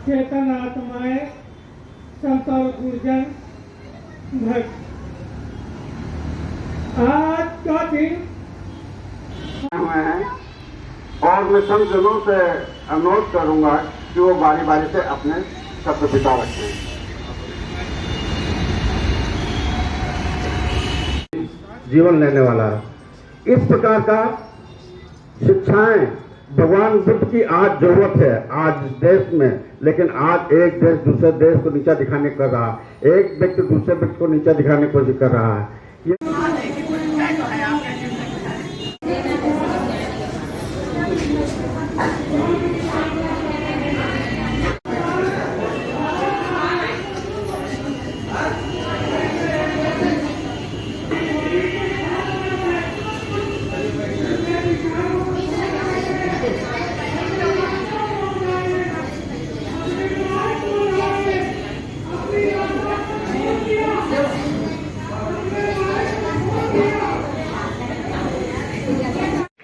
चेतन आत्माएं, संत और गुरुजन भक्त, आज का दिन हुए हैं और मैं सब जनों से अनुरोध करूंगा कि वो बारी बारी से अपने शब्द बिता रखें। जीवन लेने वाला इस प्रकार का शिक्षाएं भगवान बुद्ध की आज जरूरत है आज देश में। लेकिन आज एक देश दूसरे देश को नीचा दिखाने कर रहा है, एक व्यक्ति दूसरे व्यक्ति को नीचा दिखाने की कोशिश कर रहा है।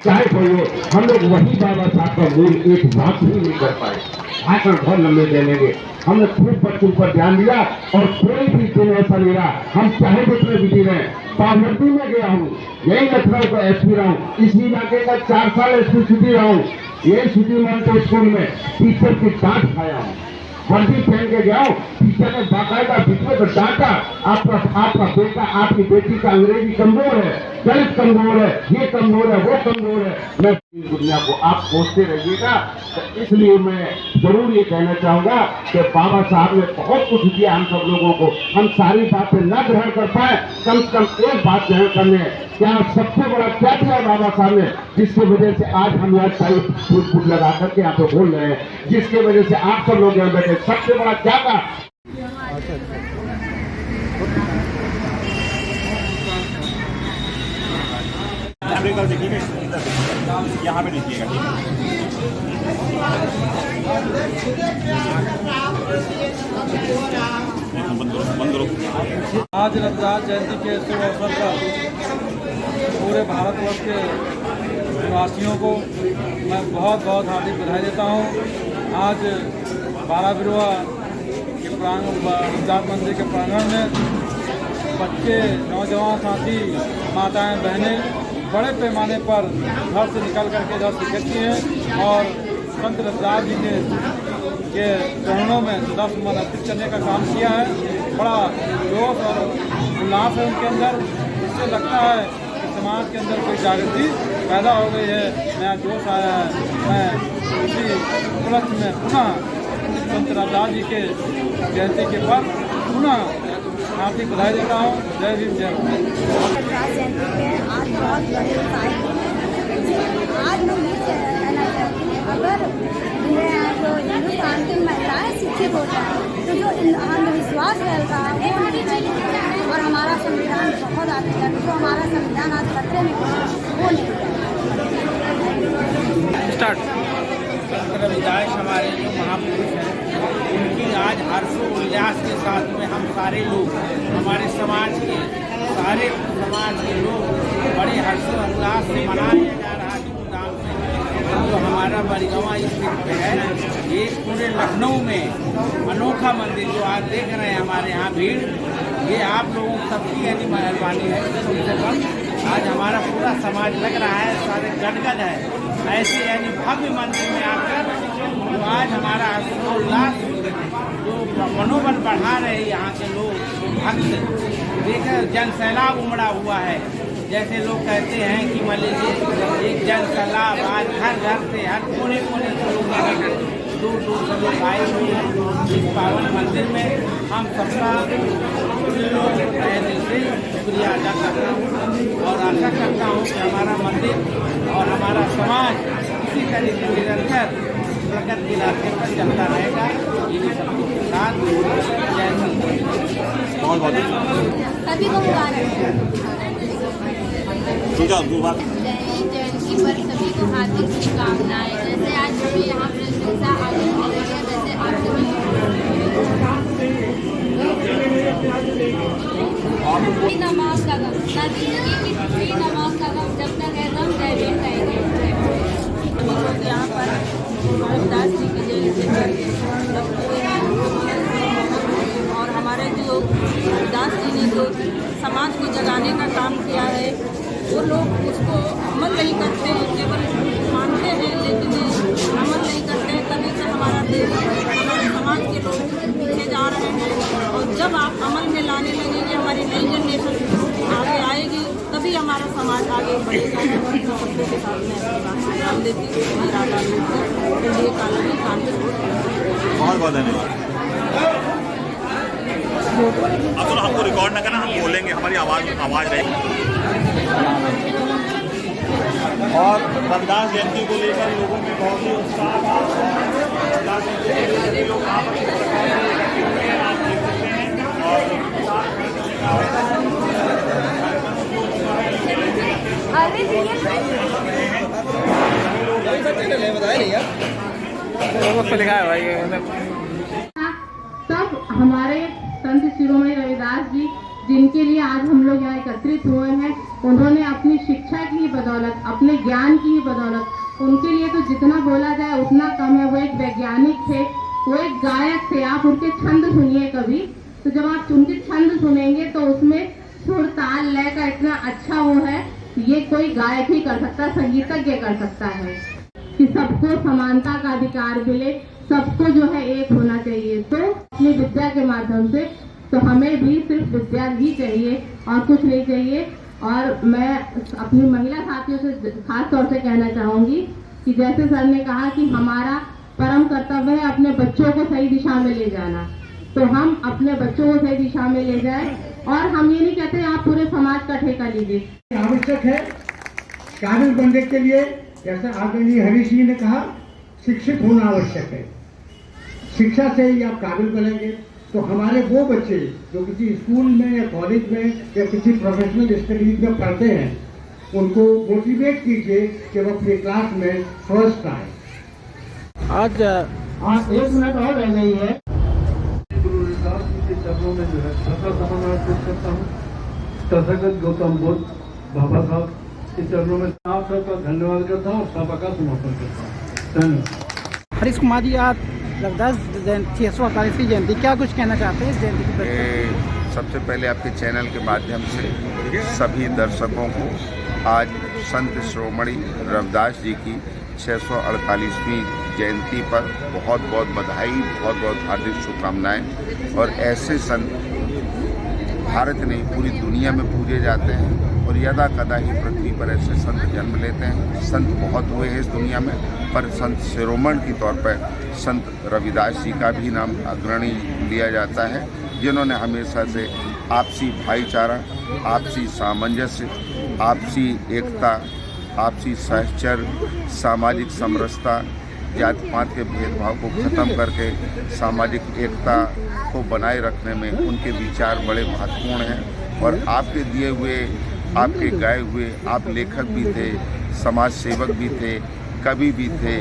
चाहे कोई हो, हम लोग वही बाबा साहब का मूल एक बात ही नहीं कर पाए। भाषण बहुत लंबे दे लेंगे। हमने खूब बच्चों पर ध्यान दिया और कोई भी दिन ऐसा नहीं रहा। हम चाहे जितने बिजी रहे, पावर्टी में गया हूँ, यही लखनऊ का एसपी रहा हूँ, इसी इलाके का 4 साल एसपी सिटी रहा हूँ, यही सिटी मॉनिटर स्कूल में टीचर की डांट खाया हूँ। वर्दी पहन के गया हूँ, टीचर ने बाकायदा बीच में डांटा, आपका बेटा आपकी बेटी का अंग्रेजी कमजोर है, गणित कमजोर है, ये कमजोर है, वो कमजोर है। मैं दुनिया को आप सोचते रहिएगा। तो इसलिए मैं जरूर ये कहना चाहूंगा कि बाबा साहब ने बहुत कुछ दिया हम सब लोगों को। हम सारी बातें न ग्रहण कर पाए, कम से कम एक बात ग्रहण करने क्या सबसे बड़ा क्या दिया बाबा साहब ने, जिसकी वजह से आज हम यहाँ सारी फूल लगा करके यहाँ पे बोल रहे हैं, जिसकी वजह से आप सब लोग यहाँ बैठे। सबसे बड़ा क्या था? यहाँ पे देखिएगा, आज रविदास जयंती के शुभ अवसर पर पूरे भारतवर्ष के निवासियों को मैं बहुत बहुत हार्दिक बधाई देता हूँ। आज 12 बिरुआ के रविदास मंदिर के प्रांगण में बच्चे, नौजवान साथी, माताएं, बहनें बड़े पैमाने पर घर से निकल करके इधर शिरकत की हैं और संत रविदास जी के चरणों में दस मन अर्पित करने का काम किया है। बड़ा जोश और उल्लास है उनके अंदर। इससे लगता है कि समाज के अंदर कोई जागृति पैदा हो गई है, नया जोश आया है। मैं इसी उपलक्ष्य में पुनः संत रविदास जी के जयंती के पर पुनः हार्दिक बधाई देता हूँ। जय भीम, जय रविदास जयंती पे आज बहुत बड़े आज मैं ये कहना चाहती हूँ, अगर जो हिंदुस्तान की महिलाएं शिक्षित हो जाए तो जो अंधविश्वास फैलता है वो नहीं चाहिए और हमारा संविधान बहुत आगे तक जो हमारा संविधान आज खतरे में वो नहीं। रविदास हमारे जो महापुरुष हैं उनकी आज हर्षोल्लास के साथ में हम सारे लोग, हमारे समाज के सारे समाज के लोग बड़े हर्षोल्लास से मनाया जा रहा है धूमधाम से। जो हमारा बड़गवा स्थित है, ये पूरे लखनऊ में अनोखा मंदिर जो आज देख रहे हैं हमारे यहाँ भीड़, ये आप लोगों सबकी यानी मेहरबानी है। कम से कम आज हमारा पूरा समाज लग रहा है, सारे गदगद है ऐसे यानी भव्य मंदिर में आकर जो आज हमारा हर्षोल्लास जो मनोबल बढ़ा रहे यहाँ के लोग भक्त देखकर जन सैलाब उमड़ा हुआ है। जैसे लोग कहते हैं कि मान लीजिए एक जन सैलाब आज घर घर से हर कोने कोने से लोग दूर दूर से लोग आए हुए हैं इस पावन मंदिर में। हम सबका तहे दिल से शुक्रिया अदा करता हूँ और आशा करता हूँ कि हमारा मंदिर और हमारा समाज इसी तरीके से निरंतर प्रगति के रास्ते पर चलता रहेगा। ये सबको साथ जय हिंद। बहुत बहुत सभी को जयंती पर सभी को हार्दिक शुभकामनाएं। जैसे आज हमें यहाँ प्रशंसा आनंद मिलेगा, जैसे आप सभी नमाज का गम ना जिंदगी की नमाज का गम जब तक है दम जय भीम कहेंगे। यहाँ पर रविदास जी की जयंती पर अमल नहीं करते हैं, केवल मानते हैं लेकिन अमल नहीं करते हैं, तभी से हमारा देश, हमारे समाज के लोग पीछे जा रहे हैं। और जब आप अमल में लाने लगेंगे, हमारी नई जनरेशन आगे आएगी, तभी हमारा समाज आगे बढ़ेगा। सबके के साथ में हम देती हूँ इरादा ये कॉलोनी कानपुर। बहुत बहुत धन्यवाद। अब तो हमको रिकॉर्ड ना करना, हम बोलेंगे, हमारी आवाज़ रहेगी। और रविदास जयंती को लेकर लोगों में बहुत ही उत्साह था। रविदास जयंती के लोग यहाँ पर आप देख सकते हैं। तब हमारे संत शिरोमणि रविदास जी, जिनके लिए आज हम लोग यहाँ एकत्रित हुए हैं, उन्होंने अपनी शिक्षा की बदौलत, अपने ज्ञान की बदौलत, उनके लिए तो जितना बोला जाए उतना कम है। वो एक वैज्ञानिक थे, वो एक गायक थे। आप उनके छंद सुनिए कभी, तो जब आप उनके छंद सुनेंगे तो उसमें सुर ताल लय का इतना अच्छा वो है, ये कोई गायक ही कर सकता, संगीतज्ञ कर सकता है कि सबको समानता का अधिकार मिले, सबको जो है एक होना चाहिए। तो अपनी विद्या के माध्यम से तो हमें भी सिर्फ विद्या ही चाहिए और कुछ नहीं चाहिए। और मैं अपनी महिला साथियों से खास तौर से कहना चाहूंगी कि जैसे सर ने कहा कि हमारा परम कर्तव्य है अपने बच्चों को सही दिशा में ले जाना, तो हम अपने बच्चों को सही दिशा में ले जाएं। और हम ये नहीं कहते आप पूरे समाज का ठेका लीजिए। आवश्यक है काबिल बनने के लिए, जैसा आदरणीय हरीश जी ने कहा, शिक्षित होना आवश्यक है। शिक्षा से ही आप काबिल बनेंगे। तो हमारे वो बच्चे जो किसी स्कूल में या कॉलेज में या किसी प्रोफेशनल स्टडीज में पढ़ते हैं, उनको मोटिवेट कीजिए कि वो अपनी क्लास में फर्स्ट आए। आज 1 मिनट और रह गई है। गुरु रविदास जी के चरणों में जो है श्रद्धा पेश करता हूँ। तथागत गौतम बुद्ध बाबा साहब के चरणों में आप सबका धन्यवाद करता हूँ और सभा का समर्पण करता हूँ। धन्यवाद। हरीश कुमार जी, आप रविदास जयंती 648वीं जयंती, क्या कुछ कहना चाहते हैं इस जयंती के प्रति? सबसे पहले आपके चैनल के माध्यम से सभी दर्शकों को आज संत शिरोमणि रविदास जी की 648वीं जयंती पर बहुत बहुत बधाई, बहुत बहुत हार्दिक शुभकामनाएं। और ऐसे संत भारत नहीं पूरी दुनिया में पूजे जाते हैं और यदा कदा ही पृथ्वी पर ऐसे संत जन्म लेते हैं। संत बहुत हुए हैं इस दुनिया में, पर संत शिरोमणि के तौर पर संत रविदास जी का भी नाम अग्रणी लिया जाता है, जिन्होंने हमेशा से आपसी भाईचारा, आपसी सामंजस्य, आपसी एकता, आपसी सहचर, सामाजिक समरसता, जात पात के भेदभाव को खत्म करके सामाजिक एकता को बनाए रखने में उनके विचार बड़े महत्वपूर्ण हैं। और आपके दिए हुए, आपके गाए हुए, आप लेखक भी थे, समाज सेवक भी थे, कवि भी थे,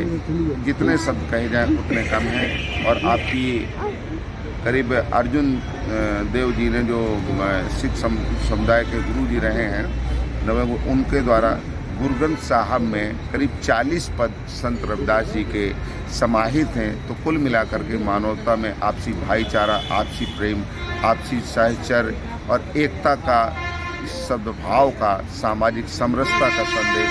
जितने शब्द कहे जाएं उतने कम हैं। और आपकी करीब अर्जुन देव जी ने जो सिख समुदाय के गुरु जी रहे हैं, उनके द्वारा गुरु ग्रंथ साहब में करीब 40 पद संत रविदास जी के समाहित हैं। तो कुल मिलाकर के मानवता में आपसी भाईचारा, आपसी प्रेम, आपसी सहचर्य और एकता का, सद्भाव का, सामाजिक समरसता का संदेश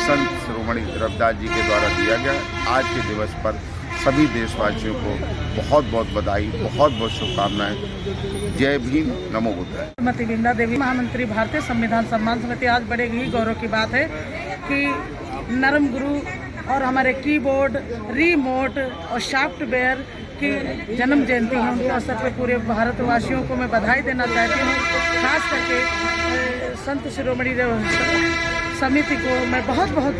संत शिरोमणि रविदास जी के द्वारा दिया गया। आज के दिवस पर सभी देशवासियों को बहुत बहुत बधाई, बहुत बहुत शुभकामनाएं। जय भीम, नमो बुद्धाय। श्रीमती विंदा देवी, महामंत्री भारतीय संविधान सम्मान समिति। आज बड़े ही गौरव की बात है कि नरम गुरु और हमारे कीबोर्ड, रिमोट और सॉफ्टवेयर की जन्म जयंती है। उनके अवसर पर पूरे भारतवासियों को मैं बधाई देना चाहती हूँ। खास करके संत शिरोमणि समिति को मैं बहुत बहुत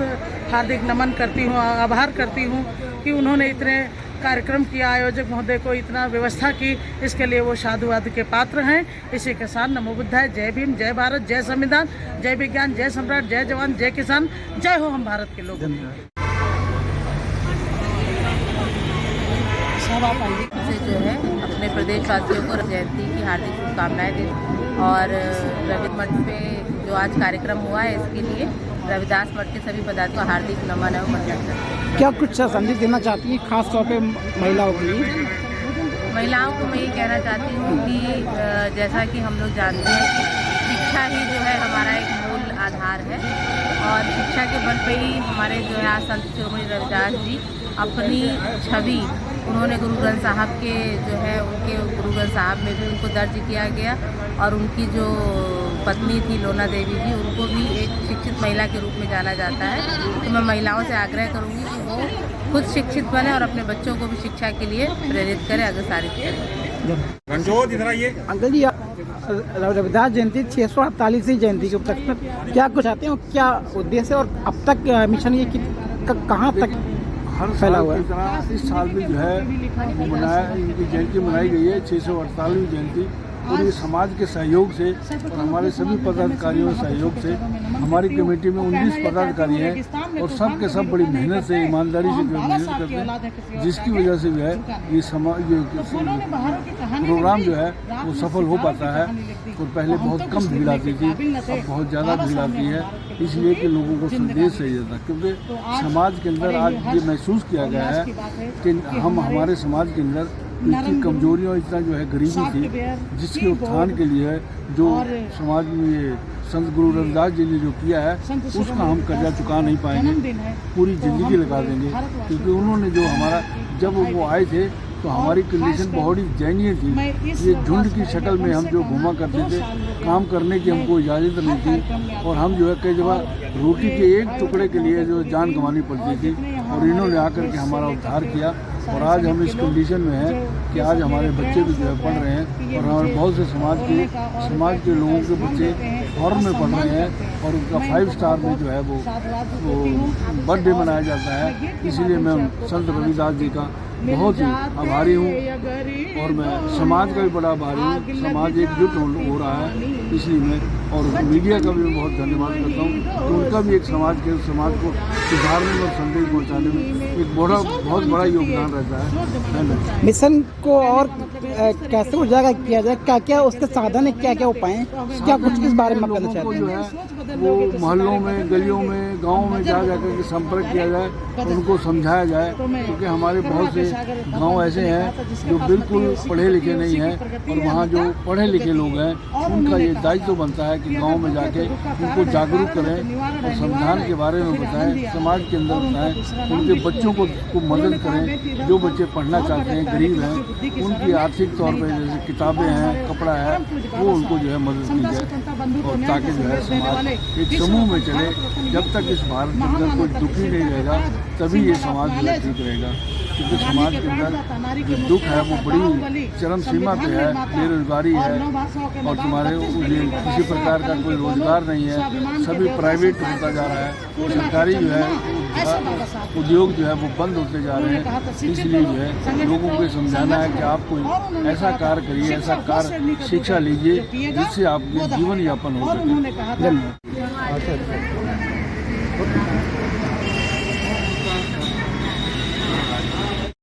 हार्दिक नमन करती हूँ, आभार करती हूँ कि उन्होंने इतने कार्यक्रम किया, आयोजक महोदय को इतना व्यवस्था की, इसके लिए वो साधुवाद के पात्र हैं। इसी के साथ नमो बुद्धाय, जय भीम, जय भारत, जय संविधान, जय विज्ञान, जय सम्राट, जय जवान, जय किसान, जय हो हम भारत के लोग। से जो है अपने प्रदेशवासियों को जयंती की हार्दिक शुभकामनाएं दी। और रविदास मठ पे जो आज कार्यक्रम हुआ है, इसके लिए रविदास मठ के सभी पदाधिकारियों को हार्दिक नमन है। वंदन। क्या कुछ संदेश देना चाहती हैं खास तौर पे महिलाओं के लिए? महिलाओं को मैं ये कहना चाहती हूँ कि जैसा कि हम लोग जानते हैं कि शिक्षा ही जो है हमारा एक मूल आधार है और शिक्षा के बल पे ही हमारे जो है आज संत शिरोमणि रविदास जी अपनी छवि उन्होंने गुरु ग्रंथ साहब के जो है उनके गुरु ग्रंथ साहब में भी उनको दर्ज किया गया और उनकी जो पत्नी थी लोना देवी जी उनको भी एक शिक्षित महिला के रूप में जाना जाता है। तो मैं महिलाओं से आग्रह करूँगी कि वो खुद शिक्षित बने और अपने बच्चों को भी शिक्षा के लिए प्रेरित करें, अग्रसारित करें। अंकल जी, रविदास जयंती 648वीं जयंती के उपलक्ष्य में क्या कुछ आते हैं और क्या उद्देश्य और अब तक मिशन ये कहाँ तक हर फैला साल हुआ की है? तरह इस साल भी जो है इनकी जयंती मनाई गई है 648वीं जयंती। और ये समाज के सहयोग से और हमारे सभी पदाधिकारियों के सहयोग से हमारी कमेटी में 19 पदाधिकारी हैं और सब के सब बड़ी मेहनत से ईमानदारी से जो मेहनत करते हैं, जिसकी वजह से जो है ये प्रोग्राम जो है वो सफल हो पाता है। और पहले बहुत कम भीड़ आती थी, अब बहुत ज़्यादा भीड़ आती है, इसलिए कि लोगों को संदेश सही जाता है। क्योंकि समाज के अंदर आज ये महसूस किया गया है कि हमारे समाज के अंदर इतनी कमजोरियाँ, इतना जो है गरीबी थी, जिसके उत्थान के लिए जो समाज में ये संत गुरु रविदास जी ने जो किया है उसका हम कर्जा चुका नहीं पाएंगे, पूरी ज़िंदगी लगा देंगे। क्योंकि उन्होंने जो हमारा, जब वो आए थे तो हमारी कंडीशन बहुत ही दयनीय थी। ये झुंड की शक्ल में हम जो घूमा करते थे, काम करने की हमको इजाज़त नहीं थी और हम जो है कई दफ़ा रोटी के एक टुकड़े के लिए जो जान गंवानी पड़ती थी। और इन्होंने आकर के हमारा उद्धार किया और आज हम इस कंडीशन में हैं कि आज हमारे बच्चे भी जो है पढ़ रहे हैं और हमारे बहुत से समाज के लोगों के बच्चे फॉरेन में पढ़ रहे हैं और उनका 5 स्टार में जो है वो बर्थडे मनाया जाता है। इसीलिए मैं संत रविदास जी का बहुत ही आभारी हूँ और मैं समाज का भी बड़ा आभारी हूँ। समाज एकजुट हो रहा है, इसलिए मैं और मीडिया का भी मैं बहुत धन्यवाद करता हूँ तो उनका भी एक समाज को सुधारने और संदेश पहुँचाने में एक बहुत बड़ा योगदान रहता है। मिशन को और कैसे उजागर किया जाए, क्या क्या उसके साधन है, क्या क्या उपाय हैं, क्या कुछ इस बारे में कहना चाहते हैं? जो है वो मोहल्लों में, गलियों में, गाँव में जा कर के संपर्क किया जाए, उनको समझाया जाए। क्योंकि हमारे बहुत से गांव ऐसे हैं जो बिल्कुल पढ़े लिखे नहीं हैं और वहाँ जो पढ़े लिखे लोग हैं उनका ये दायित्व बनता है कि गांव में जाके उनको जागरूक करें और संविधान के बारे में बताएं, समाज के अंदर बताएं, उनके बच्चों को मदद करें। जो बच्चे पढ़ना चाहते हैं, गरीब हैं, उनकी आर्थिक तौर पर जैसे किताबें हैं, कपड़ा है, वो उनको जो है मदद की जाए और ताकि जो है समाज एक समूह में चले। जब तक इस भारत के अंदर कोई दुखी नहीं रहेगा तभी ये समाज जो है ठीक रहेगा। क्योंकि समाज के अंदर जो दुख है वो बड़ी चरम सीमा पे है, बेरोजगारी है और तुम्हारे किसी प्रकार का कोई रोजगार नहीं है, सभी प्राइवेट होता जा रहा है और सरकारी जो है उद्योग जो है वो बंद होते जा रहे हैं। इसलिए जो है लोगों को समझाना है कि आप कोई ऐसा कार्य करिए, ऐसा कार्य शिक्षा लीजिए जिससे आपके जीवन यापन हो सके। धन्यवाद।